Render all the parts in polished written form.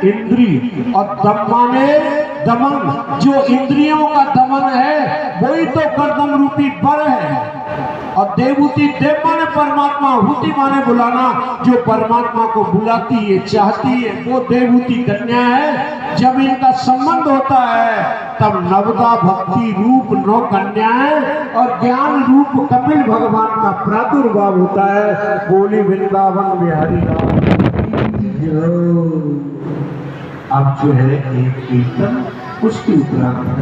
इंद्री और दम माने दमन। जो इंद्रियों का दमन है वही तो कर्दम रूपी बर है। और देवहूति देव माने परमात्मा, हूति माने बुलाना। जो परमात्मा को बुलाती है चाहती है वो देवहूति कन्या है। जब इनका संबंध होता है तब नवदा भक्ति रूप नौ कन्याएं और ज्ञान रूप कपिल भगवान का प्रादुर्भाव होता है। बोली वृंदावन बिहारी राम। अब जो है एक कीर्तन उसकी उत्तराखंड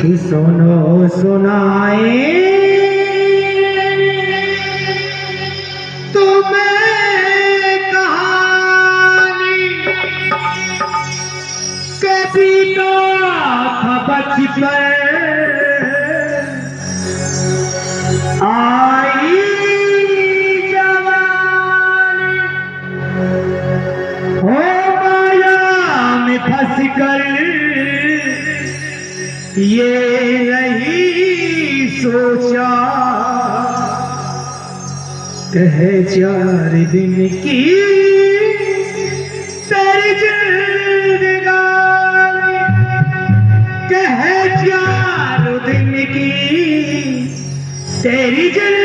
कि सुनो सुनाए तुम्हें कहानी कभी तो था बचपन आई जवानी हो माया में फंस कर ये नहीं सोचा कह 4 दिन की तेरी जिंदगानी कह 4 दिन की तेरी तेरी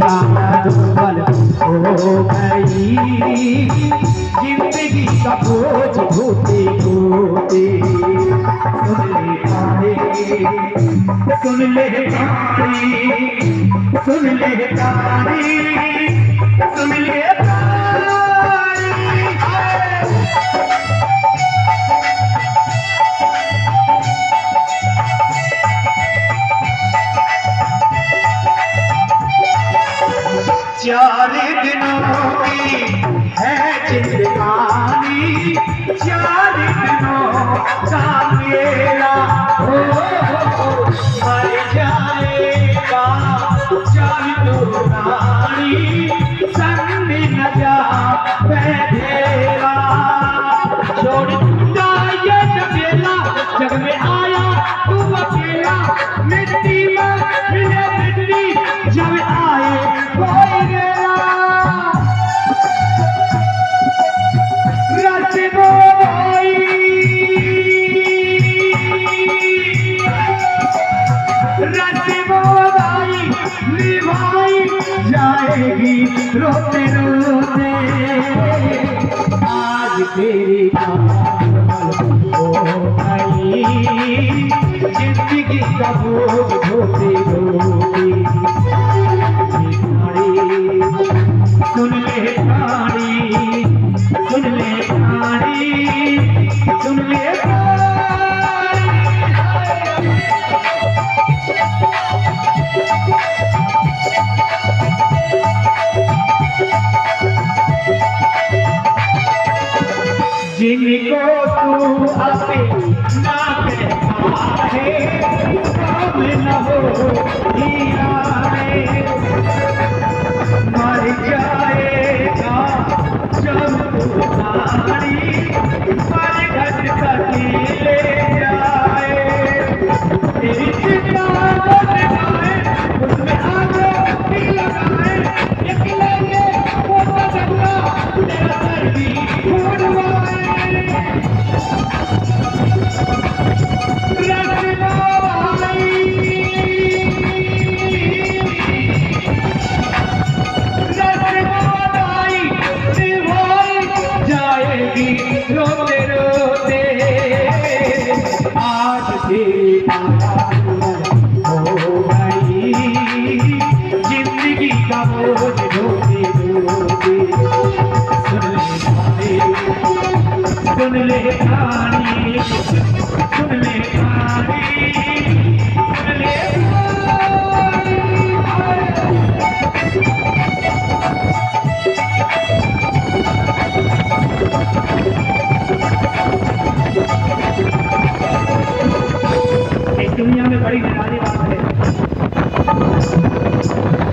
कामल हो गई जिंदगी का बोझ ढोते ढोते सुन ले तारी सुन ले तारी सुन ले चार दिनों की है जिंदगानी 4 दिनों का मेला मर जाएगा 4 रानी संग न जा बैठेगा छोड़ जाए जगेला जग में आया तू अकेला मिट्टी में मिले मिट्टी जब आए कोई गेला निभाई जाएगी रोते रोते आज तेरी हो गई जिंदगी का बोझ ढोते ढोते सुन ले कहानी सुन ले कहानी सुन ले जिनको तू अपना कहता है काम न हो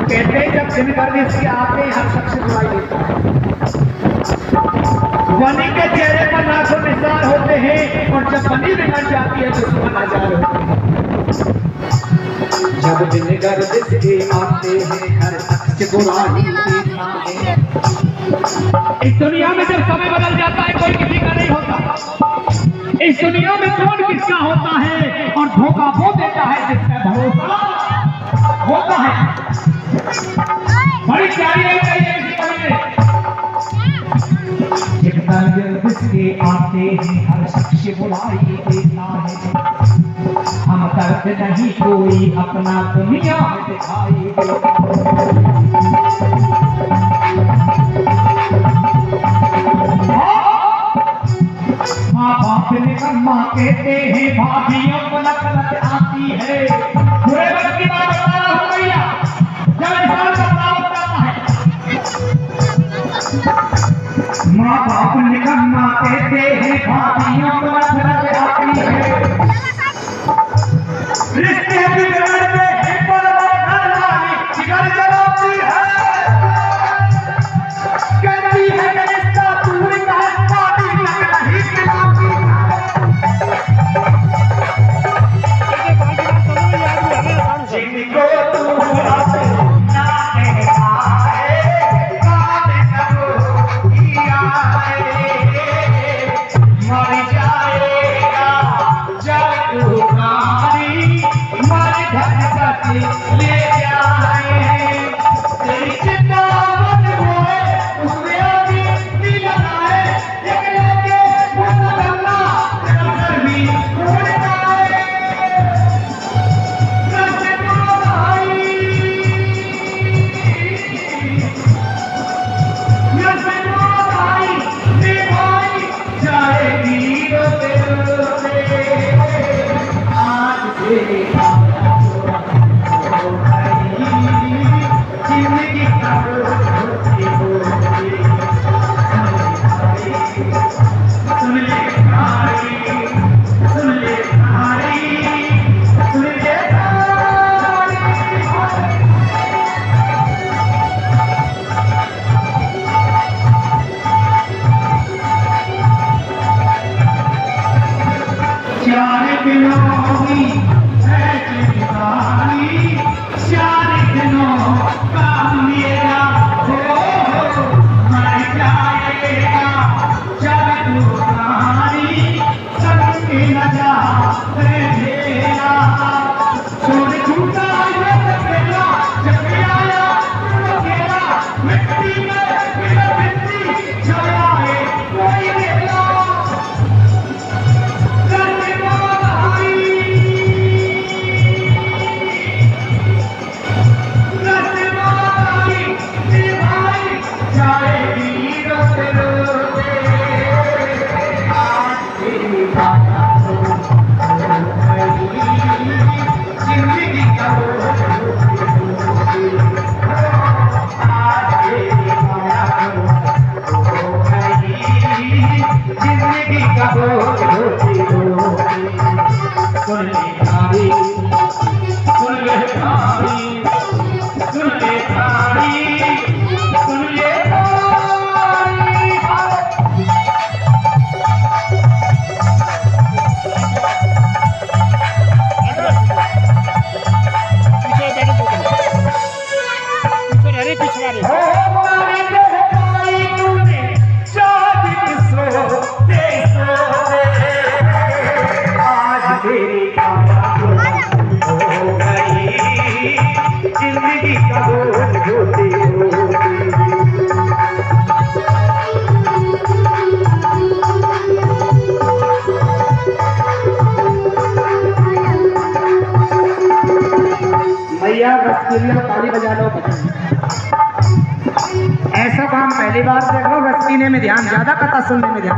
कहते हैं जब दिन गर्दिश के आते हैं हर शख्स दुआई देता है। बनी के चेहरे पर लाखों निशान होते हैं और जब बनी बिगड़ जाती है तो उसमें हजार होते हैं। जब दिन गर्दिश के आते हैं हर शख्स बुराई देता है। इस दुनिया में जब समय बदल जाता है कोई किसी का नहीं होता। इस दुनिया में कौन किसका होता है और धोखा वो देता है जिसका भरोसा होता है। बड़ी प्यारी है जितना जिसके आते हैं हर शख्स बुराई देता है। हम करते नहीं कोई अपना दुनिया में दिखाई देता माँ बाप ने कर्मा कहते हैं भाभियों को नफरत आती है। बुरे वक्त की बात बता रहा हूँ भैया, जब इंसान का प्राप्त करता है। माँ बाप ने कर्मा कहते हैं भाभियों को नफरत आती है। रिश्ते बिगड़ते हैं पर घर वाली बिगड़ जलाती है। कहती है कि रिश्ता पूरी का पानी लग नहीं खिलाती है। जिनको तू रात ना कहता है काम करो किया है। मर जाएगा जब तू नारी मर घर तक ले जाए। तेरी चिंता मत होए उसमें अभी दिल लगाए। एक लेके मत करना नजर भी उड़ जाए। नजर भाई नजर भाई निभाई जाएगी रोते रोते। आज तेरे जिंदगी का रोती रोती सुन ले भाई सुन ले भाई सुन ले चार दिनों की है जिंदगानी। चार दिनों का मेरा हो मर जाएगा जब तू नारी सबके नजा तेरा। छोड़ छूटा ये तेरा जब आया तेरा मिट्टी में मेरा मिट्टी जलाए कोई मेरा। जिंदगी का जिंदगी का सुन ले भाई सुन ले भाई सुन ले भाई सुन ले जिंदगी का बोझ होती भैया बस के लिए ताली बजा लो। ऐसा काम पहली बार देख लो। बस पीने में ध्यान ज्यादा, कथा सुनने में ध्यान।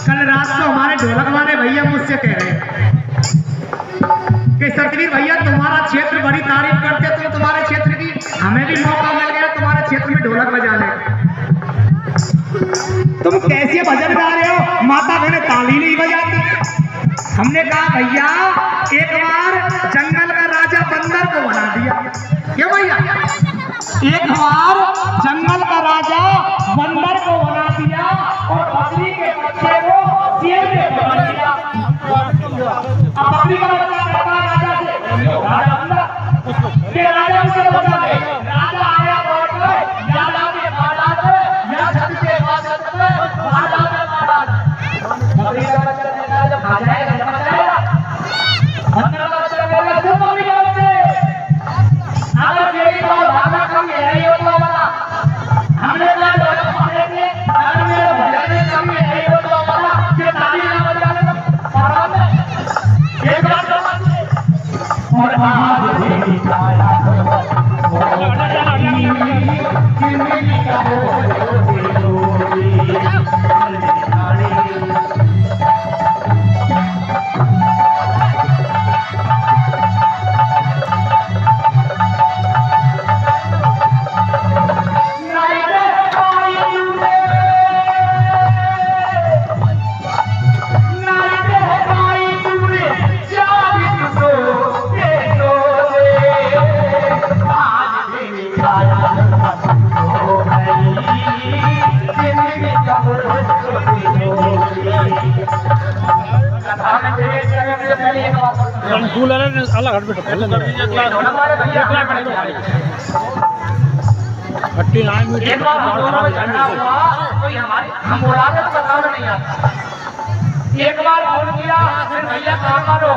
कल रात को हमारे ढोलक वाले भैया मुझसे कह रहे हैं कि सतवीर भैया तुम्हारा क्षेत्र बड़ी तारीफ करते, तो तुम्हारे क्षेत्र की हमें भी मौका मिल गया तुम्हारे क्षेत्र में ढोलक बजाने। तुम कैसे भजन गा रहे हो, माता बहने ताली नहीं बजाती। हमने कहा भैया एक बार जंगल का राजा बंदर को बना दिया। क्यों भैया? एक बार जंगल का राजा बंदर को बना दिया और बकरी के बच्चे को शेर ने बना दिया। अब बकरी का बच्चा कहता है राजा से, राजा बंदर के राजा उसे बता दे। राजा आया लौट गए, या लाके मारा दे, या छत के बादल में राजा ने मारा दे। बकरी का बच्चा कहता है जब खा जाएगा जब जाएगा। बंदर का बच्चा कहता है जब बकरी का बच्चे अगर मेरी तो धागा कम है ये तो वाला हमने ना लोग पकड़ेंगे अगर मेरे भजन कम है ये तो वाला ये ताली ना बजा ले और में एक बार और आज भी छाया जिंदगी का कूलर अलग हट बेटा पहले 39 मीटर एक बार हम बोला तो बताना नहीं आता। एक बार फोन किया फिर भैया कहाँ मारो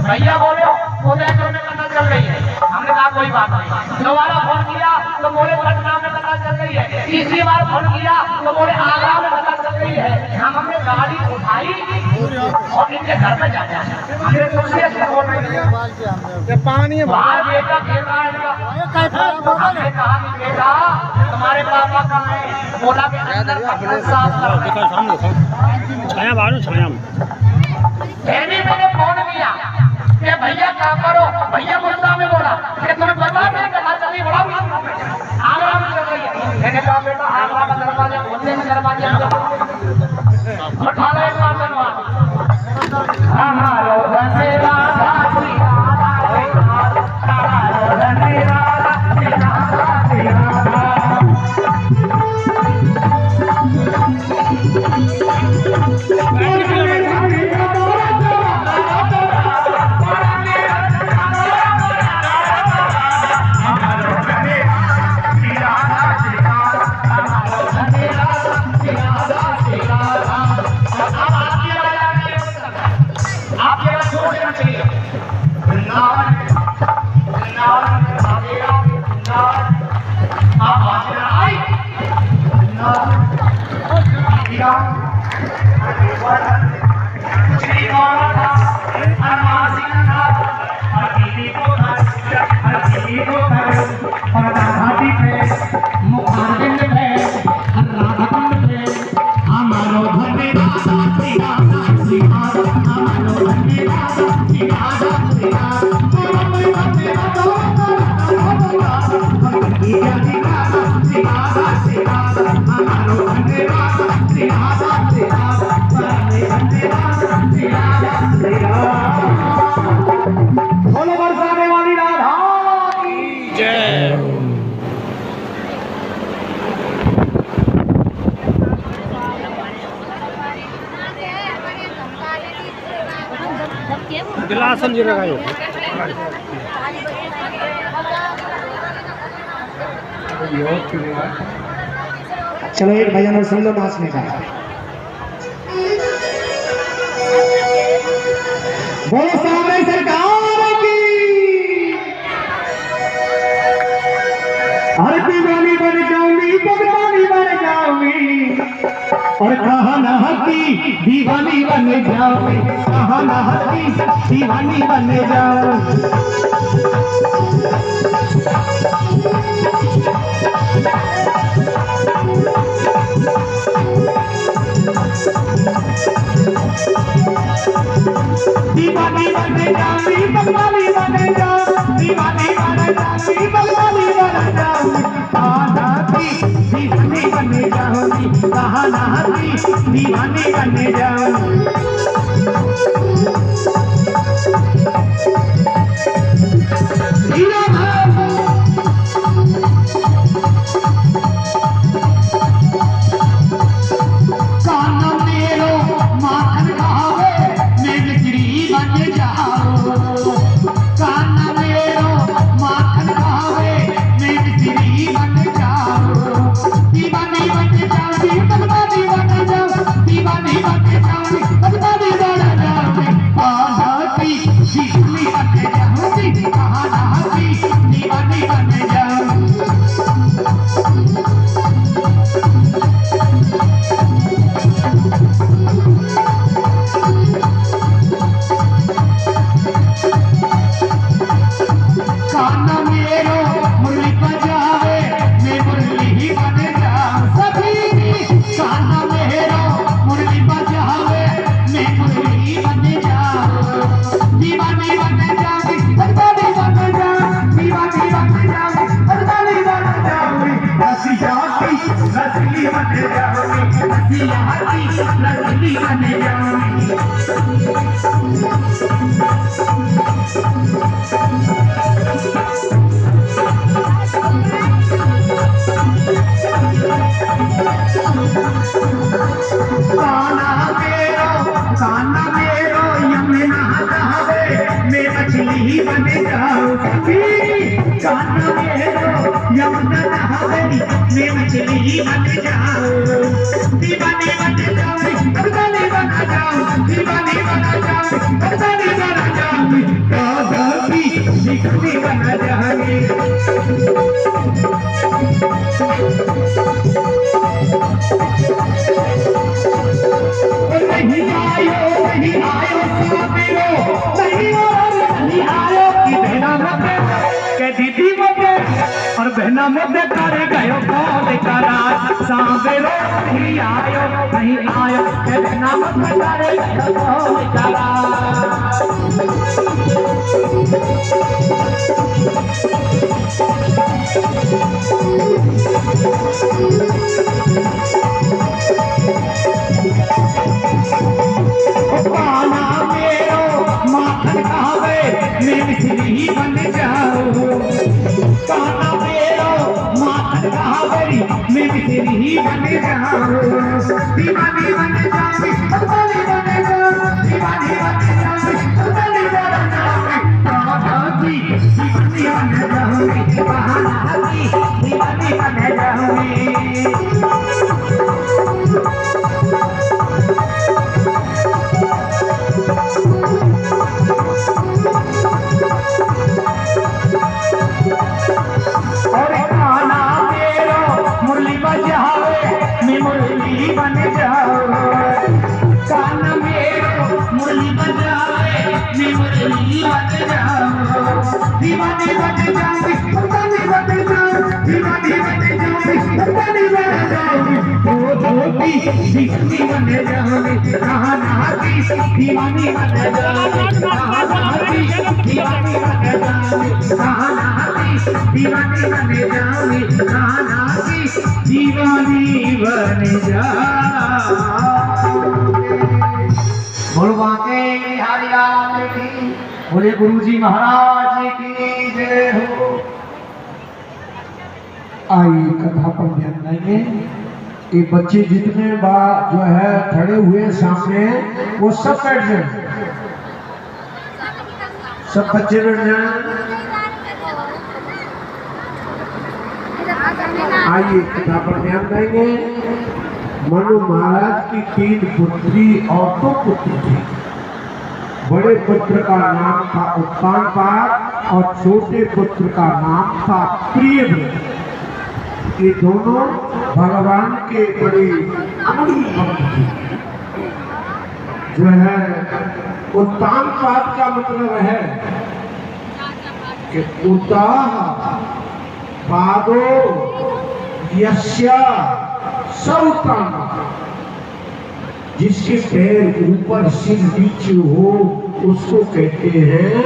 भैया बोले उदयपुर में कथा चल रही है। हमने कहा कोई बात नहीं। दोबारा फोन किया तो बोले पटना में कथा चल रही है। तीसरी बार फोन किया तो बोले आगरा में कथा चल रही है। हमने गाड़ी उठाई और इनके घर में जाना है। हमने सोचे बोल रहे पानी बाहर बेटा खेल रहा है। हमने कहा कि बेटा तुम्हारे पापा कहाँ है? बोला कि अंदर कपड़े साफ कर रहे हैं। छाया बाहर छाया में मैंने फोन किया कि भैया क्या करो। भैया गुस्सा में बोला कि तुम्हें पता है कथा चल रही बड़ा आगरा में चल रही है। मैंने कहा बेटा आगरा का दरवाजा खोलने में दरवाजा उठा लो एक बार दरवाजा। हमारो बंदेरा बोलो बरसाने वाली राधा की जय। गिलास समझ रखा है। चलो एक भजन और सुन लो नाचने का। बोलो सामने सरकार की। हर दीवानी बन जाऊंगी दीवानी बन जाऊंगी और कहा न हकी दीवानी बन जाऊंगी। कहा न हकी दीवानी बन जाऊंगी। दीवानी बने जाऊंगी बंगाली बने जाऊं। दीवानी बने जाऊंगी बंगाली बने जाऊं। कहा की दीवानी बने जाऊंगी। कहा की दीवानी बने जाऊं। काना मेरो यमुना नहावे मैं मछली बन जाऊंगी। काना मेरो यमुना नहावे मैं मछली बन जाऊं। दीवानी बन जाऊं, दीवानी बन जाऊं, दीवानी बन जाऊं, दीवानी बन जाऊं, राधा की दीवानी बन जाऊंगी। नहीं आयो साबिरो, नहीं आयो कि बहना मत के दीदी मत और बहना मत करे गयो कौन करा साबिरो। नहीं आयो के बहना मत करे गयो कौन करा। काना मेरो माखन खावे मैं मिश्री बन जाऊं। काना मेरो माखन खावे मैं मिश्री बन जाऊं। दीवानी बन जाऊं, दीवानी बन जाऊं, दीवानी बन जाऊं, दीवानी बन जाऊं, राधा की दीवानी बन जाऊं, बहाना की दीवानी बन जाऊं। और काना मेरो मुरली बजावे मैं मुरली बन जाऊं। काना मेरो मुरली बजावे मैं मुरली बन जाऊं। दीवानी बन जाऊं, दीवानी बन जाऊं, दीवानी बन जाऊं, दीवानी बन जाऊं, ओ धोती दीवानी बन जाऊं। काना की दीवानी बन जाऊं, काना की दीवानी बन जाऊं, काना की दीवानी बन जाऊं, काना की दीवानी बन जाऊं। बोल बांके बिहारी लाल की, बोले गुरुजी महाराज की जय हो। आइए कथा पर ध्यान देंगे। ये बच्चे जितने बार जो है खड़े हुए सामने वो सब बैठ जाए, सब बच्चे बैठ जाए। आइए कथा पर ध्यान देंगे। मनु महाराज की 3 पुत्री और 2 पुत्र थे। बड़े पुत्र का नाम था उत्तानपाद और छोटे पुत्र का नाम था प्रियव्रत। ये दोनों भगवान के बड़े अमूल्य भक्त थे। जो है उत्तानपाद का मतलब है कि उताह पादो यस्य सौतम, जिसके पैर ऊपर सिर नीचे हो उसको कहते हैं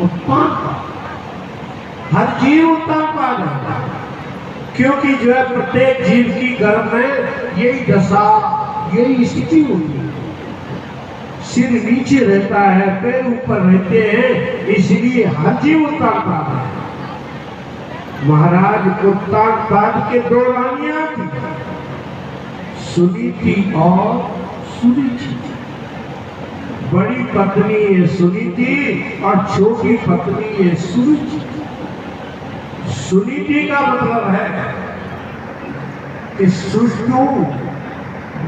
उत्तानपाद। हर जीव उत्तानपाद है, क्योंकि जो है प्रत्येक जीव की गर्भ में यही दशा यही स्थिति होती है। सिर नीचे रहता है, पैर ऊपर रहते हैं, इसलिए हर जीव उत्तानपाद है। महाराज उत्तानपाद के 2 रानियां थी, सुनीति और सुरुचि। बड़ी पत्नी है सुनीति और छोटी पत्नी है सुरुचि। सुनीति का मतलब है कि सुष्टु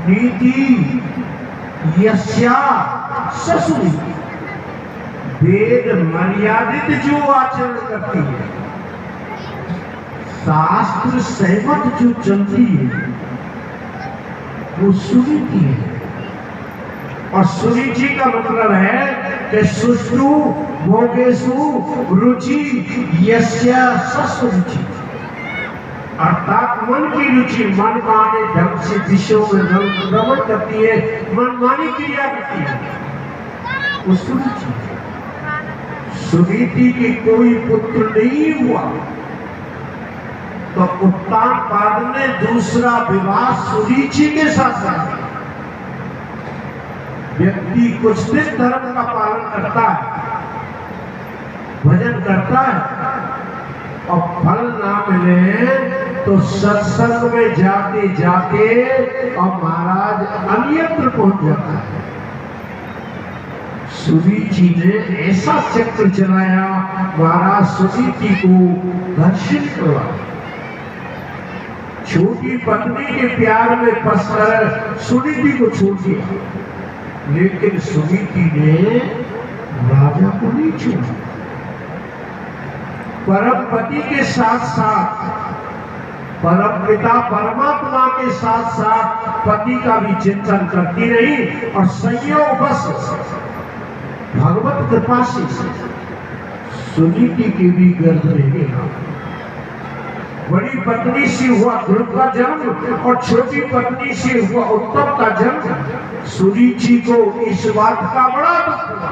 नीति यस्या ससुनीति, वेद मर्यादित जो आचरण करती है, शास्त्र सहमत जो चलती है, वो सुनीति है। और सुरुचि का मतलब है कि सुष्टु भोगेषु रुचि यस्या ससुरुचि, अर्थात मन की रुचि मन माने ढंग से विषयों में रमण करती है, मनमानी क्रिया करती है, वो सुरुचि। सुनीति की कोई पुत्र नहीं हुआ तो उत्तानपाद ने दूसरा विवाह सुरुचि के साथ किया। व्यक्ति कुछ दिन धर्म का पालन करता है, करता है और फल ना मिले तो सत्संग में जाते जाते और महाराज अन्यत्र पहुंच जाता है। सुनीति ने ऐसा चक्र चलाया, महाराज सुनीति को दर्शन करवाया। छोटी पत्नी के प्यार में फंसकर सुनीति को छोड़ दिया, लेकिन सुनीति ने राजा को नहीं छोड़ा। परम पति के साथ साथ परम पिता परमात्मा के साथ साथ पति का भी चिंतन करती रही और संयोगवश भगवत कृपा से सुनीति के भी गर्भ में गया। बड़ी पत्नी से हुआ ध्रुव का जन्म और छोटी पत्नी से हुआ उत्तम का जन्म। सुनीति को इस बात का बड़ा दुख हुआ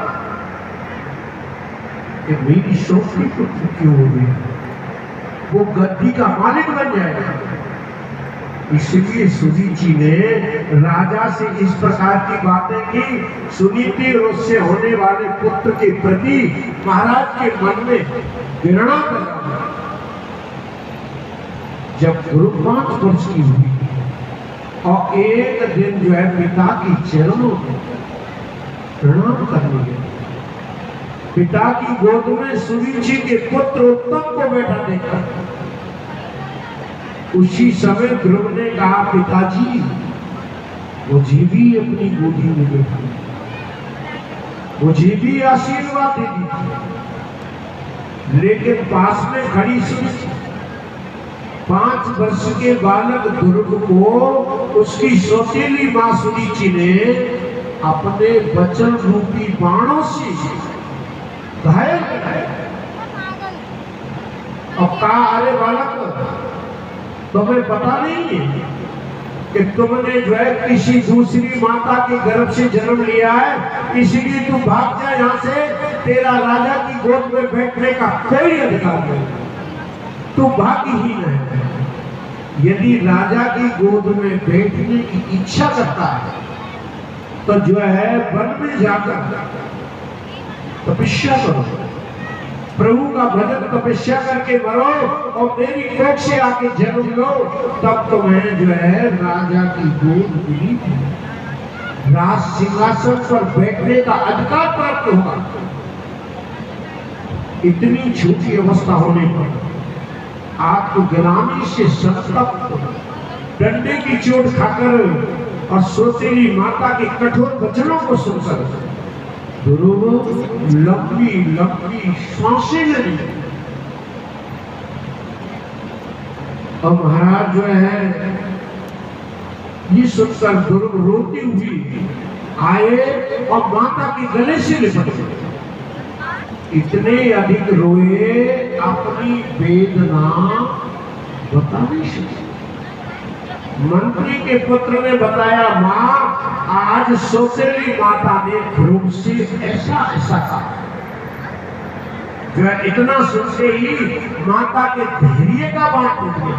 कि मेरी छोटी पुत्र क्यों हो गई, वो गद्दी का मालिक बन जाएगा। इसलिए सुनीति ने राजा से इस प्रकार की बातें की। सुनीति और उससे होने वाले पुत्र के प्रति महाराज के मन में घृणा कर। जब गुरु 5 वर्ष की हुई और एक दिन जो है पिता की चरणों में प्रणाम करने गए, पिता की गोद में सुनीति के पुत्र उत्तम को बैठा देखा। उसी समय ध्रुव ने कहा, पिताजी मुझे भी अपनी गोदी में बैठा, मुझे भी आशीर्वाद दे दीजिए। लेकिन पास में खड़ी सुनीति 5 वर्ष के बालक ध्रुव को उसकी सौतेली मां सुनीति ने अपने वचन रूपी बाणों से घायल किया और कहा, अरे बालक तुम्हें पता नहीं है कि तुमने जो है किसी दूसरी माता के गर्भ से जन्म लिया है, इसलिए तू भाग जा यहाँ से। तेरा राजा की गोद में बैठने का कोई अधिकार नहीं, तू भाग्यहीन है। यदि राजा की गोद में बैठने की इच्छा करता है तो जो है वन में जाकर तपस्या करो, प्रभु का भजन तपस्या करके मरो और मेरी कोख से आके जन्म लो, तब तुम्हें जो है राजा की गोद मिली थी, राज सिंहासन पर बैठने का अधिकार प्राप्त होगा। इतनी छोटी अवस्था होने पर आत्मग्लानि से संतप्त डंडे की चोट खाकर और सौतेली माता के कठोर वचनों को सुनकर ध्रुव लंबी लंबी सांसें लेने लगे। और महाराज जो है ये सुनकर ध्रुव रोती हुई आए और माता के गले से लिपट गए। इतने अधिक रोए, अपनी वेदना बता नहीं सके। मंत्री के पुत्र ने बताया, मां आज सौतेली माता ने ध्रुव से ऐसा ऐसा कहा। जो इतना सुनते ही माता के धैर्य का बात टूट गया।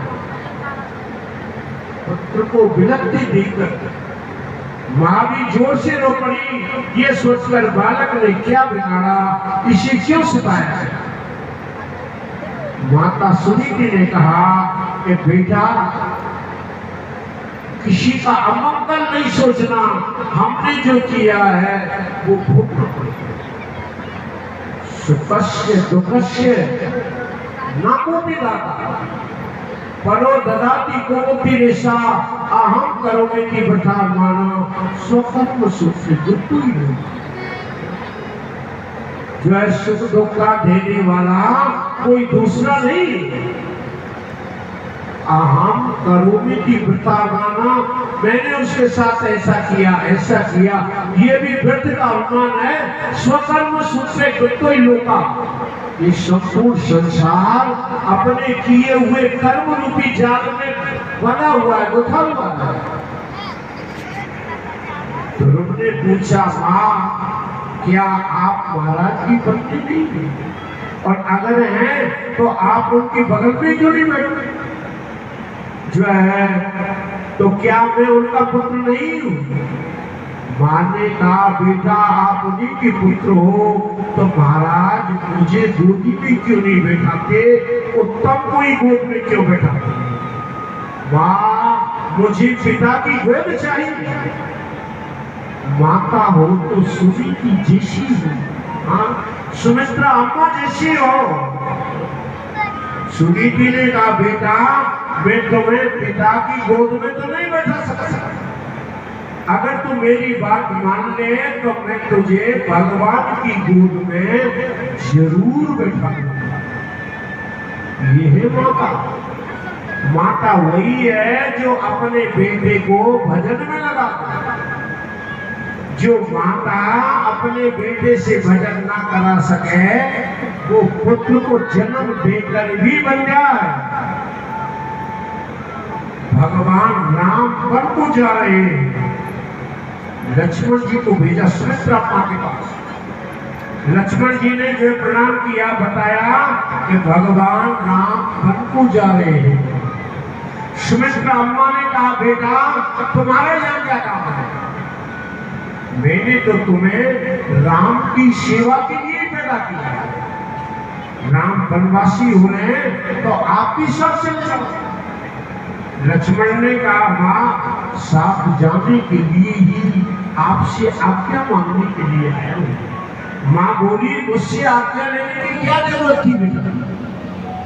पुत्र को विलकते देखकर मां भी जोर से रो पड़ी, ये सोचकर बालक ने क्या बिगाड़ा, इसे क्यों सताया। माता सुनीति ने कहा कि बेटा किसी का अमंगल नहीं सोचना, हमने जो किया है वो भोगना पड़ेगा। सुखस्य दुखस्य नाकोपि दाता परो ददाति कोपि रेशा अहम करोमीति बठा मानो स्वकर्म सुख से दुख ही नहीं। जो है सुख दुख का देने वाला कोई दूसरा नहीं। अहम करोमीति बठा माना, मैंने उसके साथ ऐसा किया, ये भी व्यर्थ का अनुमान है। स्वकर्म सुख से कोई लोका, ये संपूर्ण संसार अपने किए हुए कर्म रूपी जाल में बना हुआ है, गुथा हुआ है। ध्रुव ने पूछा, मां क्या आप महाराज की पत्नी नहीं है? और अगर हैं तो आप उनके बगल में क्यों नहीं बैठते? जो है तो क्या मैं उनका पुत्र नहीं हूं? माँ ने कहा बेटा आप उन्हीं के पुत्र हो तो महाराज मुझे गोदी में क्यों नहीं बैठाते, उत्तम को ही गोद में क्यों बैठाते। माँ मुझे पिता की गोद चाहिए। माता हो तो सुनीति जैसी हो, हाँ सुमित्रा अम्मा जैसी हो। सुनीति ने कहा बेटा मैं तुम्हें पिता की गोद में तो नहीं बैठा सकता, अगर तू मेरी बात मान ले तो मैं तुझे भगवान की गोद में जरूर बैठाऊंगा। ये है माता। माता वही है जो अपने बेटे को भजन में लगाती है। जो माता अपने बेटे से भजन ना करा सके वो पुत्र को जन्म देकर भी बन जाए। भगवान राम वन को जा रहे हैं, लक्ष्मण जी को भेजा सुमित्रा माँ के पास। लक्ष्मण जी ने जो प्रणाम किया बताया कि भगवान राम वन को जा रहे हैं। सुमित्रा अम्मा ने कहा बेटा तुम्हारा यहाँ क्या काम है, मैंने तो तुम्हें राम की सेवा के लिए पैदा किया। राम वनवासी हो रहे हैं तो आप भी सब चले जाओ। लक्ष्मण ने कहा माँ साथ जाने के लिए ही आपसे आज्ञा मांगने के लिए आया हूँ। माँ बोली मुझसे आज्ञा लेने की क्या जरूरत थी बेटा।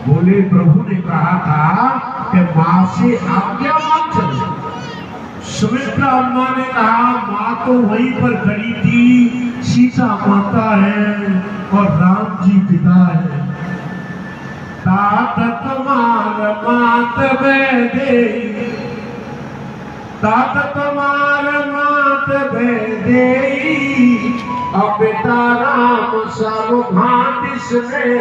बोले प्रभु ने कहा था कि माँ से आज्ञा मांग चलो। सुमित्रा अम्मा ने कहा माँ तो वहीं पर खड़ी थी, सीता माता है और राम जी पिता है। तात तुम्हार मात दे, तात तुम्हार मात दे, अब पिता राम सब भांति सुने।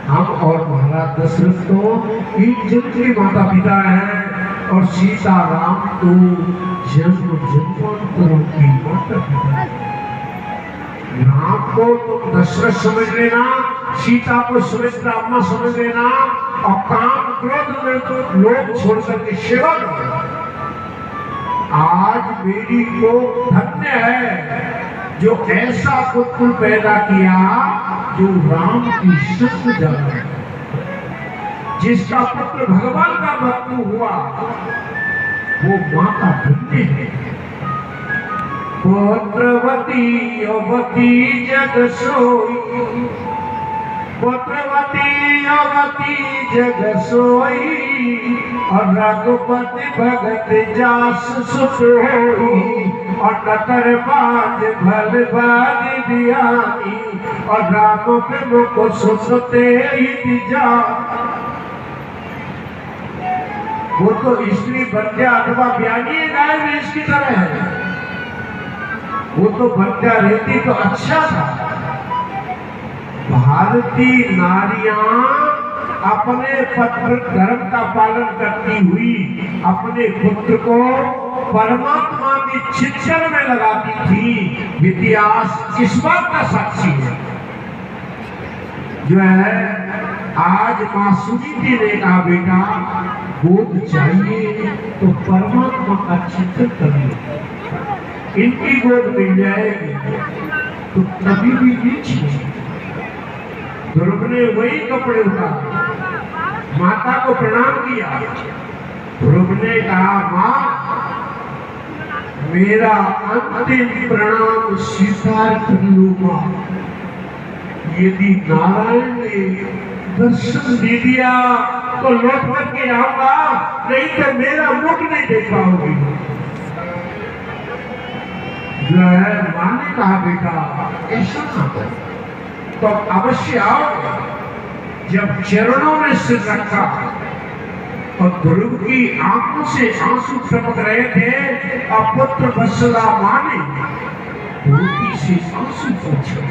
हम और महाराज दशरथ तो एक जन के माता पिता है और सीता राम तो जन्म जन्मांतरों की माता पिता है। राम को तुम दशरथ समझ लेना, सीता को सुमित्रा अम्मा समझ लेना और काम क्रोध में तो लोग छोड़ करके सेवा करो। आज मेरी को धन्य है जो ऐसा पुत्र पैदा किया जो राम की सत्य जाने, जिसका पुत्र भगवान का भक्त हुआ, वो माता धन्य है। पुत्रवती अवती जग सोई, पुत्रवती अवती जग सोई, और रघुपति भगत जास सुत होई, और नतर बाज भल बाज दियानी, और राम प्रभु को सुनते ही जा। वो तो स्त्री बंध्या अथवा ब्यानी गाय में इसकी तरह है। वो तो बंध्या रहती तो अच्छा था। भारतीय नारियां अपने पत्र धर्म का पालन करती हुई अपने पुत्र को परमात्मा की शिक्षण में लगाती थी। इतिहास इस बात का साक्षी है। जो है आज माँ सुनीति ने कहा बेटा गोद चाहिए तो परमात्मा का चिंतन करिए, इनकी गोद मिल जाएगी तो कभी भी नीचे। ध्रुव ने वही कपड़े उतारे, माता को प्रणाम किया। ध्रुव ने कहा माँ मेरा अंतिम प्रणाम स्वीकार कर लो माँ, यदि नारायण ने दर्शन दे दिया तो लौट करके आऊंगा, नहीं तो मेरा मुख नहीं देख पाओगी। जो है मां ने कहा बेटा ऐसा ना तो अवश्य आओ। जब चरणों में सिर रखा और ध्रुव की आंखों से आंसू टपक रहे थे और पुत्र वत्सला मां ने धोती से आंसू पोंछे,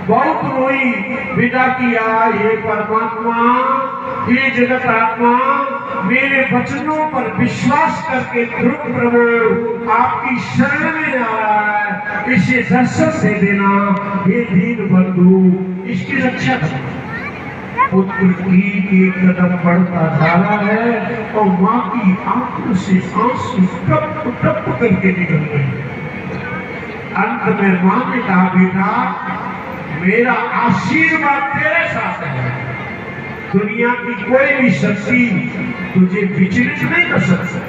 बहुत रोई, विदा किया। ये परमात्मा, ये जगत आत्मा, मेरे वचनों पर विश्वास करके ध्रुव प्रभु आपकी शरण में आ रहा है, इसे दर्शन दे देना। ये दीन बंधु इसकी रक्षा करना। पुत्र एक कदम बढ़ता जा रहा है और माँ की आंखों से आंसू टप टप करके निकल गए। अंत में माँ ने कहा, बेटा मेरा आशीर्वाद तेरे साथ है, दुनिया की कोई भी शक्ति तुझे विचलित नहीं कर सकती।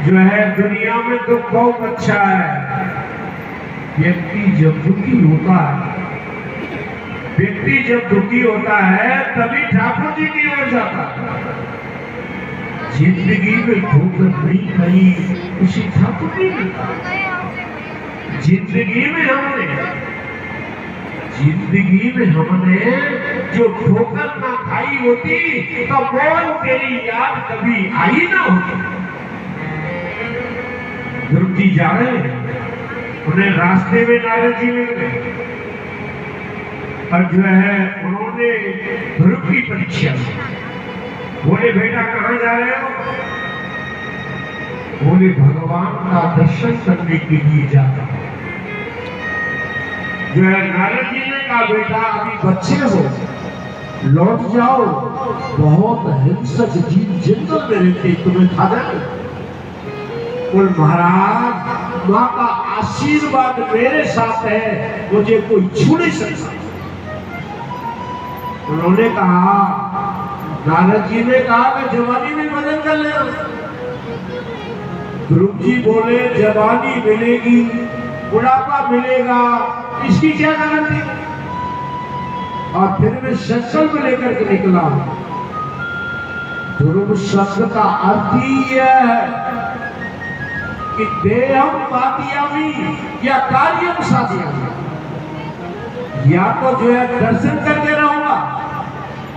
जो है दुनिया में तो बहुत अच्छा है, व्यक्ति जब दुखी होता है, व्यक्ति जब दुखी होता है तभी ठाकुर जी की ओर जाता है। जिंदगी में ठोकर नहीं खाई उसी ठाकुर जी ने, जिंदगी में हमने जो ठोकर ना खाई होती तो बोल तेरी याद कभी आई ना होती। ध्रुव जी जा रहे हैं, उन्हें रास्ते में नारद जी मिल गए और जो है उन्होंने ध्रुव की परीक्षा बोले, बेटा कहाँ जा रहे हो? बोले भगवान का दर्शन करने के लिए जाता हूं। जो है नारद जी ने कहा, बेटा अभी बच्चे हो, लौट जाओ, बहुत हिंसक जीव जंगल में रहते, तुम्हें खा जाए। बोल महाराज माँ का आशीर्वाद मेरे साथ है, मुझे कोई छू नहीं सकता। उन्होंने कहा, नारद जी ने कहा मैं जवानी में भजन कर ले। ध्रुव जी बोले जवानी मिलेगी, बुढ़ापा मिलेगा, इसकी क्या गारंटी? और फिर मैं संकल्प लेकर के निकला। ध्रुव शब्द का अर्थ ही यह है कि देहम पातियामी या कार्यम साधियामी, या तो जो है दर्शन करके रहूंगा,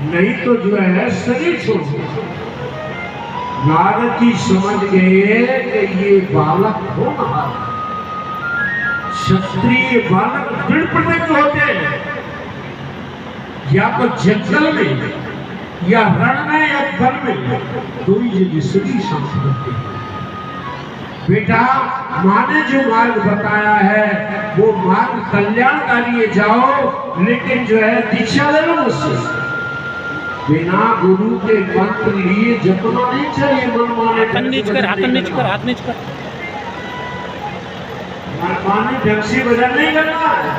नहीं तो जो है शरीर छोड़। नारद जी समझ गए कि ये बालक हो रहा है। क्षत्रिय बालक दृढ़ प्रतिज्ञ होते हैं, या तो जंगल में या रण में या वन में, दो ही जगह सभी शांत करते हैं। बेटा माँ ने जो मार्ग बताया है वो मार्ग कल्याणकारी है, जाओ, लेकिन जो है दीक्षा ले लो मुझसे। बिना गुरु के मंत्र लिए जपना नहीं चाहिए, मनमाने हाथ नीच कर, हाथ नीच कर, हाथ नीच कर, मनमाने ढंग से भजन नहीं करना है।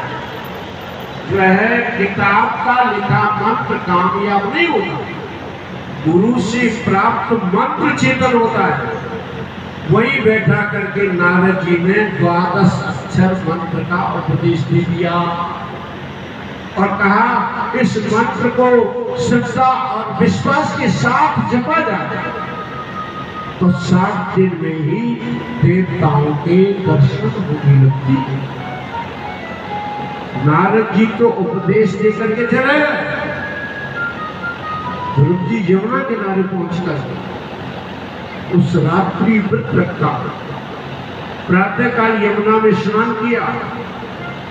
जो है किताब का लिखा मंत्र कामयाब नहीं होता, गुरु से प्राप्त मंत्र चेतन होता है। वही बैठा करके नारद जी ने 12 अक्षर मंत्र का उपदेश दे दिया और कहा इस मंत्र को श्रद्धा और विश्वास के साथ जपा जाए तो 7 दिन में ही देवताओं के दर्शन होने लगती है। नारद जी तो उपदेश देकर के चले गए। ध्रुव जी यमुना किनारे पहुंचकर उस रात्रि व्रत रखा, प्रातःकाल यमुना में स्नान किया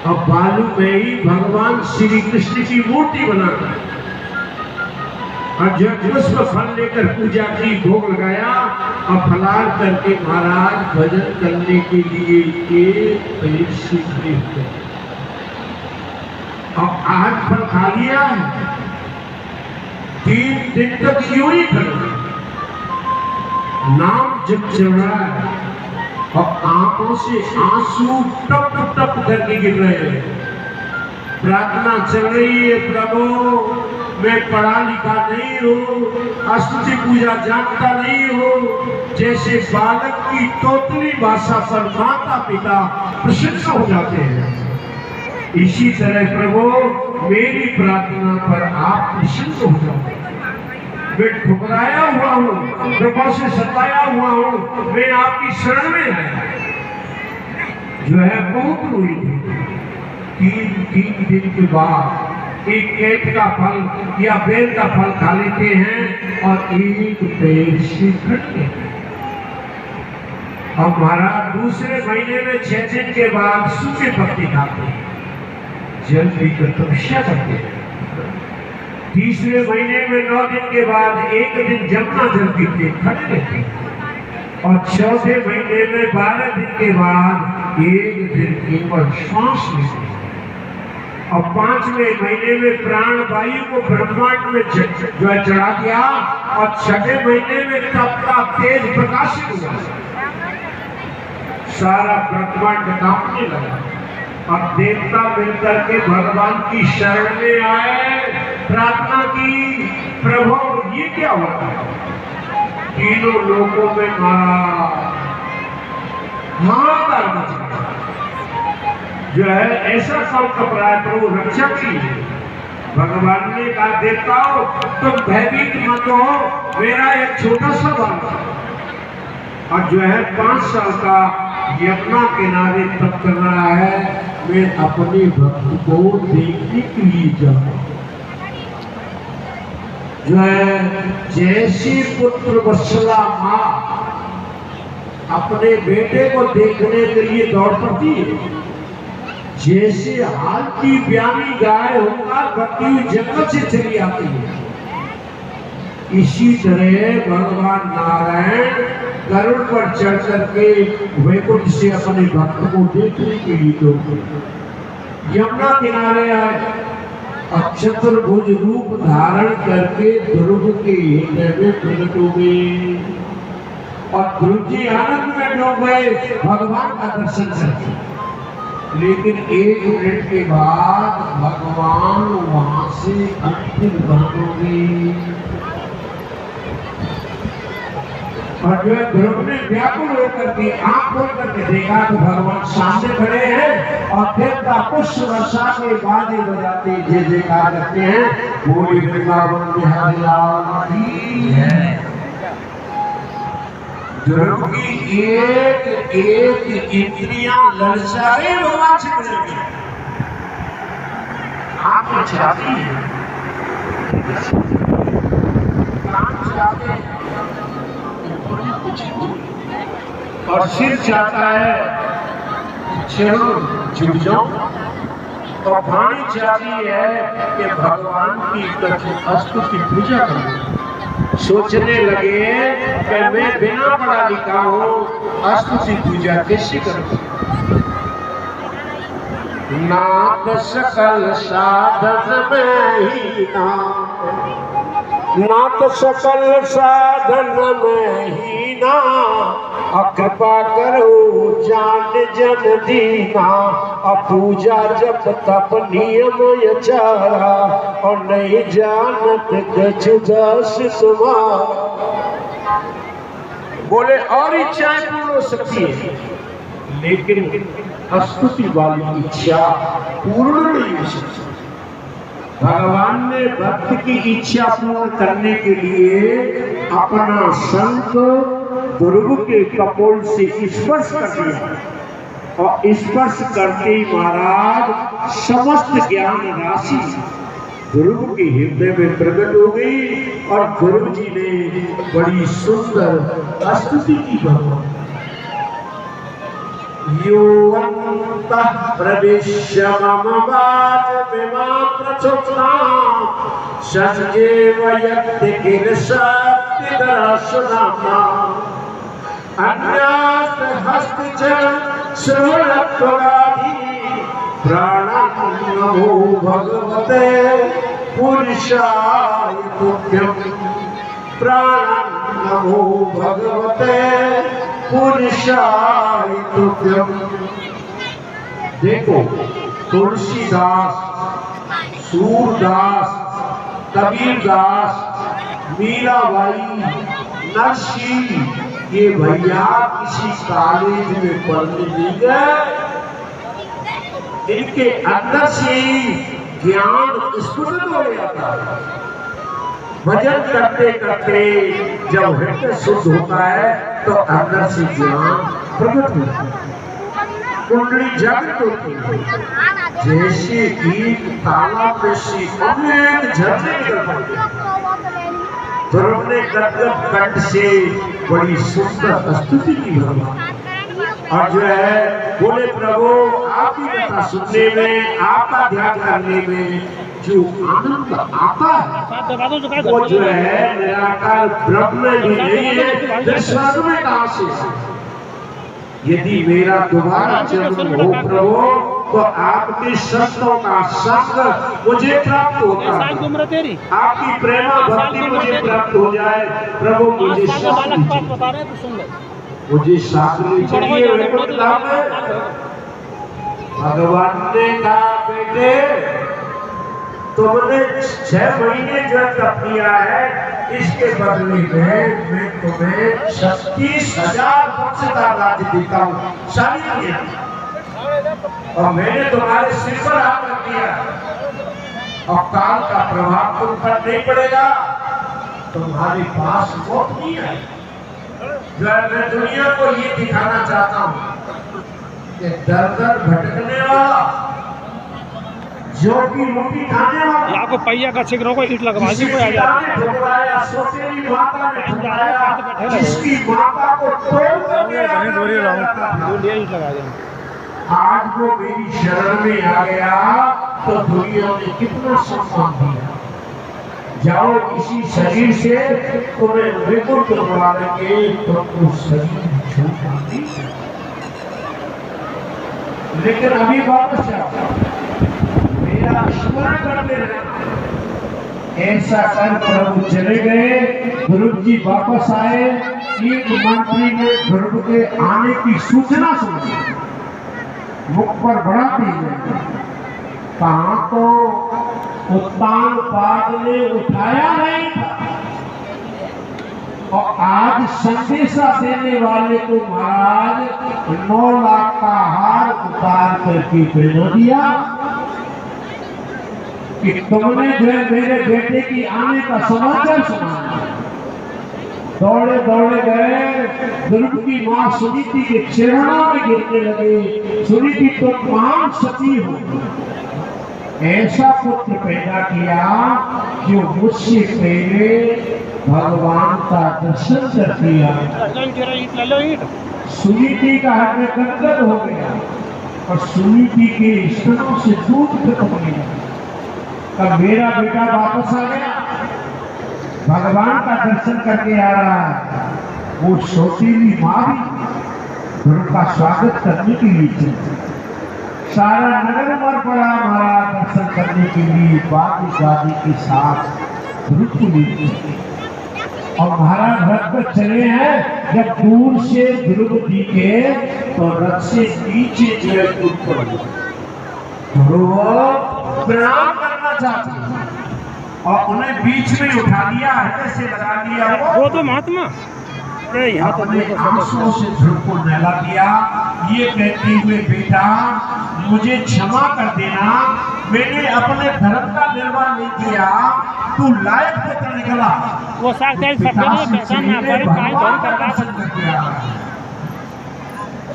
और बालू में ही भगवान श्री कृष्ण की मूर्ति बनाकर और जब पुष्प फल लेकर पूजा की, भोग लगाया और फलार करके महाराज भजन करने के लिए एक पेड़ से खड़े। और आज फल खा लिया, 3 दिन तक यूं ही खड़ा, नाम जब चल रहा है और आंखों से आंसू टप टप करके गिर रहे हैं। प्रार्थना चल रही है, प्रभु मैं पढ़ा लिखा नहीं हूँ, स्तुति पूजा जानता नहीं हूँ। जैसे बालक की तोतली भाषा पर माता पिता प्रसन्न हो जाते हैं, इसी तरह प्रभु मेरी प्रार्थना पर आप प्रसन्न हो जाते हैं। मैं ठुकराया हुआ हूँ, कृपा से सताया हुआ हूँ, मैं आपकी शरण में आया। जो है बहुत रोई थी। 3 दिन के बाद एक केट का फल या बेर का फल खा लेते हैं और एक पेड़ से घटते हैं। और महाराज दूसरे महीने में 6 दिन के बाद सूखे पत्ते खाते हैं, जल पीकर तपस्या करते हैं। तीसरे महीने में 9 दिन के बाद एक दिन जमुना जल पीते खड़े रहते और चौथे महीने में 12 दिन के बाद एक दिन केवल श्वास लेते। और 5वें महीने में प्राण वायु को ब्रह्मांड में जो है चढ़ा दिया और 6वें महीने में तप का तेज प्रकाशित हुआ, सारा ब्रह्मांड कांपने लगा और देवता मिलकर के भगवान की शरण में आए, प्रार्थना की, प्रभु ये क्या हुआ? तीनों लोगों में हाहाकार मच गया, जो है ऐसा सब कपड़ा है, प्रभु रक्षा की। भगवान ने कहा देवताओं तुम भयभीत मत हो, मेरा एक छोटा सा बालक और जो है 5 साल का यमुना किनारे तप कर रहा है, मैं अपने भक्त को देखने के लिए जाऊं। जो है जैसी पुत्र वत्सला माँ अपने बेटे को देखने के लिए दौड़ पड़ती है, जैसे हाल की ब्यानी गाय होकर भक्ति हुई जंगल से चली आती है, इसी तरह भगवान नारायण गरुड़ पर चढ़ करके वैकुंठ से अपने भक्त को देखने के लिए दौड़े। यमुना किनारे आए और चतुर्भुज रूप धारण करके ध्रुव के हृदय में प्रकट हो गए और ध्रुव जी आनंद में डूब गए भगवान का दर्शन करके। लेकिन 1 मिनट के बाद भगवान वहां से अंतिम बंद हो गई और जो ध्रुव ने व्याकुल होकर के आंख खोल करके देखा तो भगवान सामने खड़े हैं और देवता पुष्प वर्षा के बाजे बजाते जय जयकार करते हैं, बोली वृंदावन बिहारी लाल की जय। ध्रुव की एक एक इंद्रियां ललचाए भगवान से मिलेगी, आंख चाहती है, कान चाहते हैं और सिर चाहता है चलो झुक जाओ और वाणी चाहती है कि भगवान की स्तुति पूजा करूं। सोचने लगे कि मैं बिना पढ़ा लिखा हूं, स्तुति पूजा कैसे करूं? नाथ सकल साधन में ही नाथ सकल साधन में ही ना, कृपा करो जान जन दीना, पूजा जप तप नियम यचारा, और नहीं जानत कछु दास तुम्हारा। बोले और इच्छाएं पूर्ण हो सकती है, लेकिन स्तुति वाली इच्छा पूर्ण नहीं हो सकती। भगवान ने भक्त की इच्छा पूर्ण करने के लिए अपना शंख ध्रुव के कपोल से स्पर्श कर दिया और स्पर्श करते ही महाराज समस्त ज्ञान राशि ध्रुव के हृदय में प्रकट हो गई और ध्रुव जी ने बड़ी सुंदर स्तुति की भगवान। यो अन्तः प्रविश्य मम वाचमिमां प्रचोदयाम्, सञ्जीव यत्ति किल शक्तिधरस्वनाम्ना, अन्यास्त हस्त च श्रवणत्वगादि, प्राणं नमो भगवते पुरुषाय तुभ्यं, प्राणं नमो भगवते पुरुषाय तुभ्यं। देखो तुलसीदास, सूरदास, कबीरदास, मीराबाई, नरसिंह, ये भैया किसी कॉलेज में पढ़ने नहीं गए, इनके अंदर से ज्ञान स्फुरित हो जाता है। भजन करते करते जब हृदय शुद्ध होता है तो अंदर से ज्ञान प्रकट होता है, कुंडली जागृत होती है, जैसे एक तालाब में से अनेक झरने निकल पड़ते हैं। ध्रुव ने गदगद कंठ से बड़ी सुंदर स्तुति की भगवान और जो है बोले प्रभु आपकी कथा सुनने में, आपका ध्यान करने में जो आनंद आता है वो जो है निराकार ब्रह्म ही नहीं है, फिर स्वर्ग में कहां से? यदि मेरा दोबारा जन्म हो प्रभु तो आपके शब्दों का संग मुझे प्राप्त होता साल की है। उम्र तेरी आपकी प्रेमा भक्ति मुझे प्राप्त हो जाए। प्रभु मुझे आस पास के बालक बात शांति, बता रहे हैं तो सुन लो। मुझे शांति चाहिए वैकुंठ धाम में। भगवान ने कहा बेटे तुमने 6 महीने जो तप किया है इसके बदले में मैं तुम्हें 36,000 वर्ष का राज्य देता हूँ। शादी किया और मैंने तुम्हारे सिर पर हाथ रख दिया और काल का प्रभाव तुम पर नहीं पड़ेगा। तुम्हारे पास मौत नहीं है। जो मैं दुनिया को ये दिखाना चाहता हूँ कि दर दर भटकने वाला जो कि रोटी खाने वाला आपको पहिया का छिकरों को ईंट लगवा दी कोई आ जाए। ठुकराया, सोतेली माता ने ठुकराया, जिसकी माता को तोड़ करके ईंट लगा दें। आज वो मेरी शरण में आ गया तो दुनिया ने कितना सम्मान दिया। जाओ इसी शरीर से तुम्हें वैकुंठ बुला लेंगे, तुमको शरीर छोड़ना नहीं। लेकिन अभी वापस जाओ, मेरा स्मरण करते रहना। ऐसा कर प्रभु चले गए। ध्रुव जी वापस आए। एक मंत्री ने ध्रुव के आने की सूचना सुनी, मुख पर बड़ा तेज कहा तो उत्तानपाद ने उठाया नहीं था और आज संदेशा देने वाले को महाराज 9 लाख का हार उतार करके पहना दिया कि तुमने जो मेरे बेटे की आने का समाचार सुना। दौड़े दौड़े गए, ध्रुव की मां सुनीति के चरणों में गिरने लगे। सुनीति तुम महान सती हो, ऐसा पुत्र पैदा किया जो मुझसे पहले भगवान का दर्शन कर दिया। सुनीति का हृदय गदगद हो गया और सुनीति के स्तनों से दूध खत्म हो गया। तब मेरा बेटा वापस आ गया, भगवान का दर्शन करके आ रहा है। वो सौतेली माँ भी ध्रुव का स्वागत करने के लिए चली। सारा नगर मर पड़ा महाराज दर्शन करने के लिए वादी गादी के साथ ध्रुव को लेते। और महाराज रथ पर चले हैं। जब दूर से ध्रुव दिखे तो रथ से नीचे जो है ध्रुव प्रणाम करना चाहते हैं और उन्हें बीच में उठा लिया, हृदय से लगा लिया। वो तो महात्मा अपने आंसुओं से ध्रुव को नहला दिया, ये कहते हुए बेटा मुझे क्षमा कर देना, मैंने अपने धर्म का निर्वाह नहीं किया, तू लायक पुत्र निकला। वो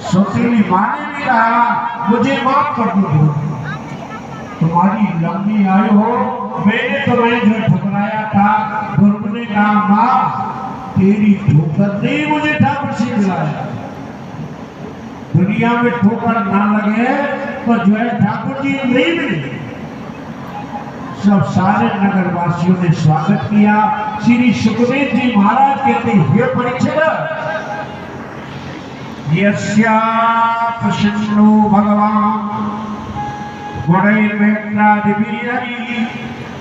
सौतेली माँ ने भी कहा मुझे माफ कर दो, तुम्हारी लंबी आयु हो, मैंने तुम्हें जो ठुकराया था। ध्रुव ने कहा माँ तेरी ठोकर ने मुझे ठाकुर से मिलाया। दुनिया में ठोकर ना लगे तो जो है ठाकुर जी नहीं मिले। सब सारे नगर वासियों ने स्वागत किया। श्री सुखदेव जी महाराज कहते हे परीक्षित, यस्या प्रसन्नो भगवान गुणैर्वेत्रादिभिर्यदि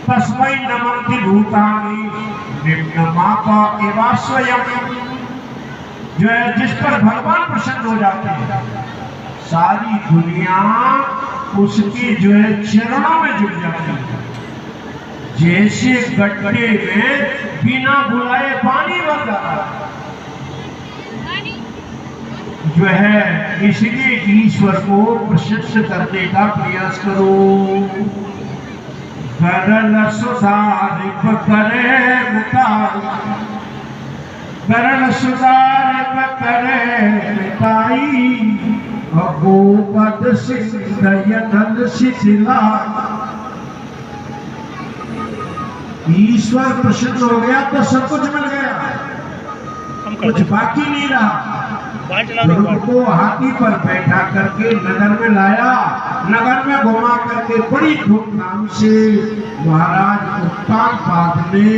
तस्मै नमन्ति भूतानि निम्नमाप एवा स्वयं। जो है जिस पर भगवान प्रसन्न हो जाते हैं सारी दुनिया उसके जो है चरणों में जुड़ जाती है। जैसे गड्ढे में बिना बुलाए पानी भर जाता जो है। इसलिए ईश्वर को प्रशंसा करने का प्रयास करो। गरल सुधार करे मुताई, गरल सुधार करे मुताई, अबो पद सिंह शिथिला। ईश्वर प्रसन्न हो गया तो सब कुछ मिल गया, कुछ बाकी नहीं रहा। ध्रुव को हाथी पर बैठा करके नगर में लाया, नगर में घुमा करके बड़ी धूमधाम से महाराज उत्तानपाद ने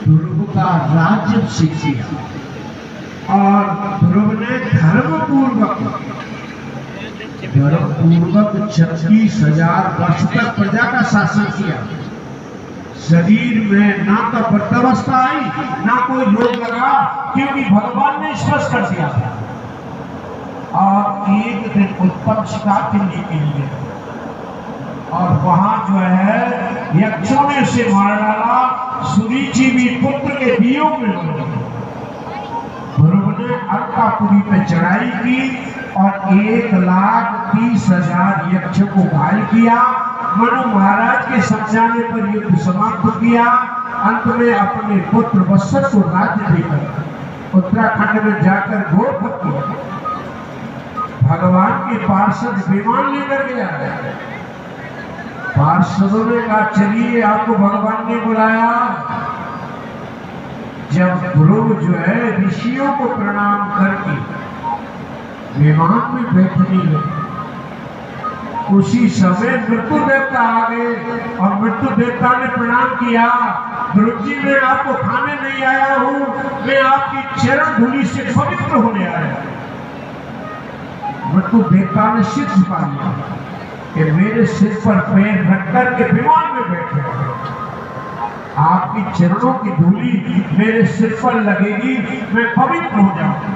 ध्रुव का राज्य किया और ध्रुव ने धर्म पूर्वक पूर्वक 36,000 वर्ष तक प्रजा का शासन किया। शरीर में ना तो वृद्धावस्था आई ना कोई रोग लगा, क्योंकि भगवान ने स्पष्ट कर दिया और एक दिन उत्पन्न शिकार करने के लिए, और वहां जो है यक्षों ने उसे मार डाला। सुरीची भी पुत्र के दियों में ध्रुव ने अलकापुरी पे चढ़ाई की और 1,30,000 यक्ष को घायल किया। मनु महाराज के समझाने पर युद्ध समाप्त किया। अंत में अपने पुत्र वत्सर को राज्य देकर उत्तराखंड में जाकर गोरख किया। भगवान के पार्षद विमान लेकर गया। पार्षदों ने कहा चलिए आपको भगवान ने बुलाया। जब ध्रुव जो है ऋषियों को प्रणाम करके विमान में बैठने लगे, उसी समय मृत्यु देवता आ गए और मृत्यु देवता ने प्रणाम किया। ध्रुव जी मैं आपको खाने नहीं आया हूं, मैं आपकी चरण धूलि से पवित्र होने आया। मृत्यु देवता ने सिर झुका लिया कि मेरे सिर पर पैर रखकर के विमान में बैठे, आपकी चरणों की धूली मेरे सिर पर लगेगी, मैं पवित्र हो जाऊंगा।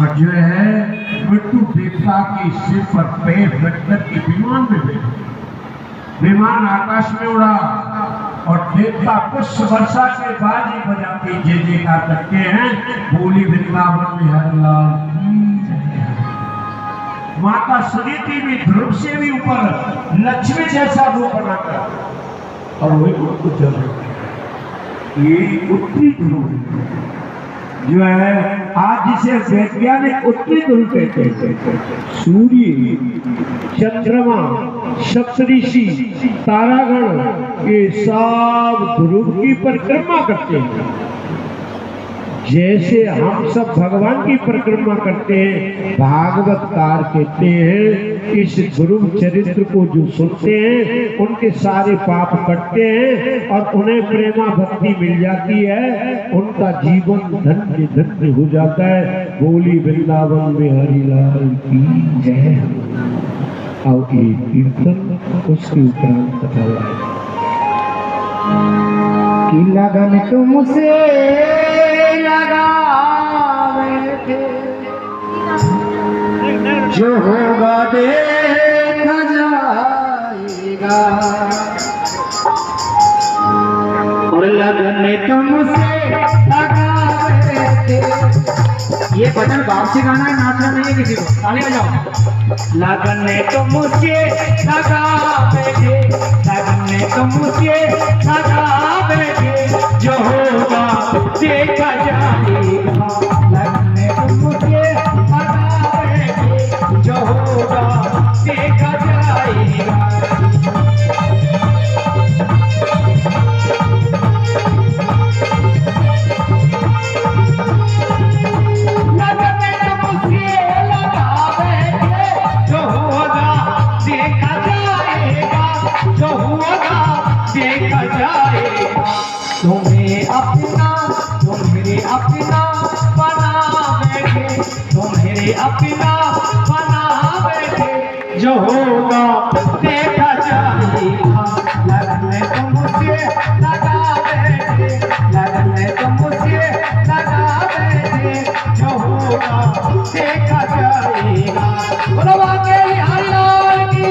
और जो है मृत्यु देवता के सिर पर पैर रखकर के विमान में बैठे। विमान आकाश में उड़ा और देवता पुष्प वर्षा के बाजी बजाते जय जयकार करते हैं, बोली वृंदावन में हरिलाल। माता सरिती भी ध्रुव से भी ऊपर लक्ष्मी जैसा रूप बनाकर और वही उनको चल रही। ये उत्तरी ध्रुव जो है आज जिसे वैज्ञानिक उत्तरी ध्रुव कहते हैं। सूर्य, चंद्रमा, सप्तऋषि, तारागण ये सब ध्रुव की परिक्रमा करते हैं। जैसे हम सब भगवान की परिक्रमा करते हैं, भागवतकार कहते हैं इस ध्रुव चरित्र को जो सुनते हैं उनके सारे पाप कटते हैं और उन्हें प्रेमा भक्ति मिल जाती है, उनका जीवन धन्य धन्य हो जाता है। बोली वृंदावन में हरिलाल की जय। और ये कीर्तन उसके उपरांत कथा कि लगन तुमसे लगावे थे, जो होगा देखा जाएगा। और लगन तुमसे लगावे थे, ये भजन बाप से गाना है, नाचना नहीं है किसी को। ताली बजाओ। लगन तुमसे लगावे थे, लगन तुमसे लगावे थे, जो होगा देखा जाएगा। लगन तुमसे लगावे थे, जो होगा देखा जाएगा। तुम्हें अपना तुम्हें अपना बना बैठे, तुम्हें अपना बना बैठे, जो होगा देखा जाएगा। लगन तुमसे लगा बैठे, लगन तुमसे लगा बैठे, जो होगा देखा जाएगा। बोलो आगे हरिलाल की।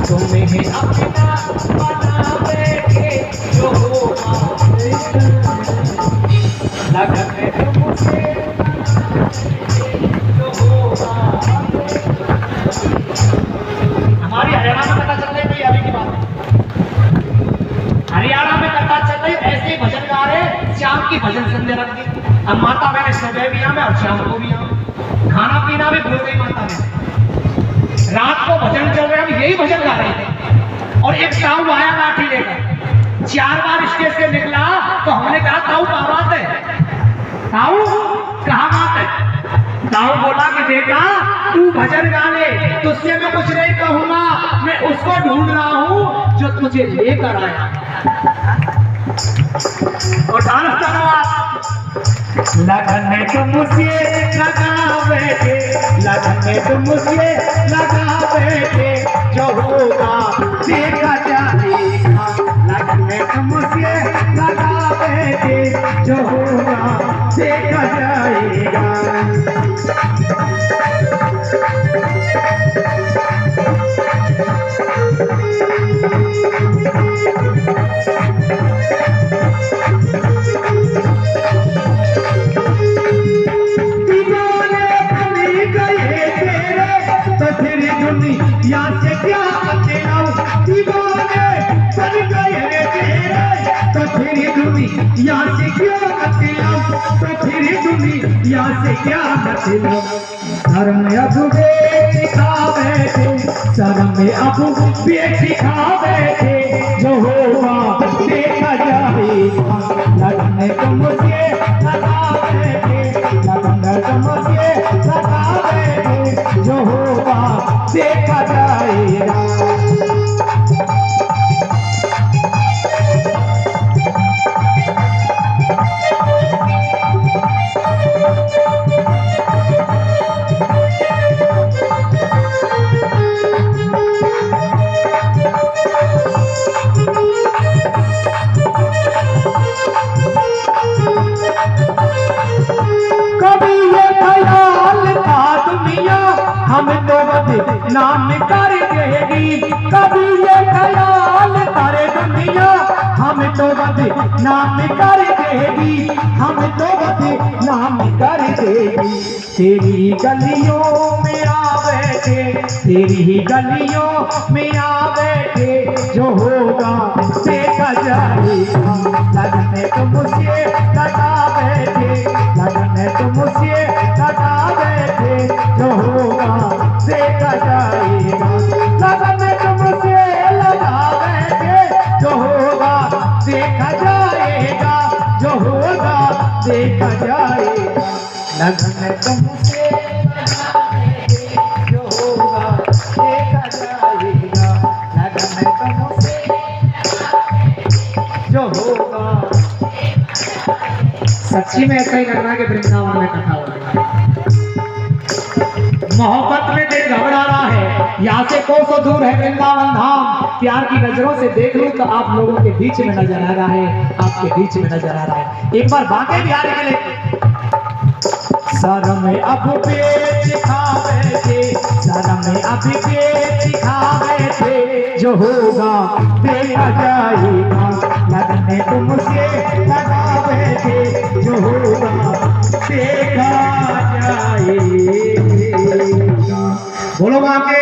तुम्हें अपना बना बैठे, जो होगा लगन तुमसे, जो होगा। हमारी हरियाणा में कथा चल रही थी, अभी की बात है। हरियाणा में कथा चल रही, ऐसे भजन गा रहे, श्याम की भजन संध्या रख दी। अब माता और शाम को भी आओ। खाना पीना भी भूल गई माता ने। रात को भजन चल रहे, हम यही भजन गा रहे थे और एक ताऊ आया लाठी लेकर। 4 बार स्टेज से निकला तो हमने कहा ताऊ क्या बात है, ताऊ कहाँ बात है। ताऊ बोला कि बेटा तू भजन गा ले, तुझसे मैं कुछ नहीं कहूंगा, मैं उसको ढूंढ रहा हूँ जो तुझे लेकर आया। और डांस करो आप। लगन में तुम मुझे लगा बैठे, लगन में तुम मुझे लगा बैठे, जो होगा देखा जाएगा। लगन में तुम मुझे लगा बैठे, जो होगा देखा जाएगा। दुनिया से क्या बचलाऊं, दीवाने बन गए तेरे, तो फिर दुनिया से क्या बचलाऊं, तो फिर दुनिया से क्या बचलाऊं। शर्म अब बेसिखा बैठे, शर्म अब बेसिखा बैठे, जो होगा देखा जाएगा। लगन तो मुझे लगा बैठे, लगन तो मुझे लगा बैठे, जो होगा देखा जाएगा। कभी ये ख्याल था दुनिया हम तो नाम कर देगी, कभी ये ख्याल करे दुनिया हम तो नाम कर देगी, हम तो नाम कर देगी। तेरी गलियों में आ बैठे, तेरी ही गलियों में आ बैठे, जो होगा देखा जाएगा। लगन में तो मुझे लगा बैठे, लगन में तो मुझे लगा बैठे, जो होगा देखा जाएगा। लगन में तो मुझे लगा बैठे, जो होगा देखा जाएगा, जो होगा देखा जाएगा। लगन में तो मुझे लगा बैठे, जो होगा देखा जाएगा। लगन में तो मुझे जो होगा। सच्ची में ऐसा ही लग रहा है कि वृंदावन में कथा हो रही है। मोहब्बत में दिल घबरा रहा है, यहाँ से कोसों दूर है वृंदावन धाम। प्यार की नजरों से देख लूं तो आप लोगों के बीच में नजर आ रहा है, आपके बीच में नजर आ रहा है। एक बार बांके बिहारी के लिए। शर्म अब पेच खा बैठे, शर्म अब पेच खा बैठे, जो होगा देखा जाएगा। लगन में तुम मुझे लगा बैठे, जो होगा देखा जाएगा। बोलो मां के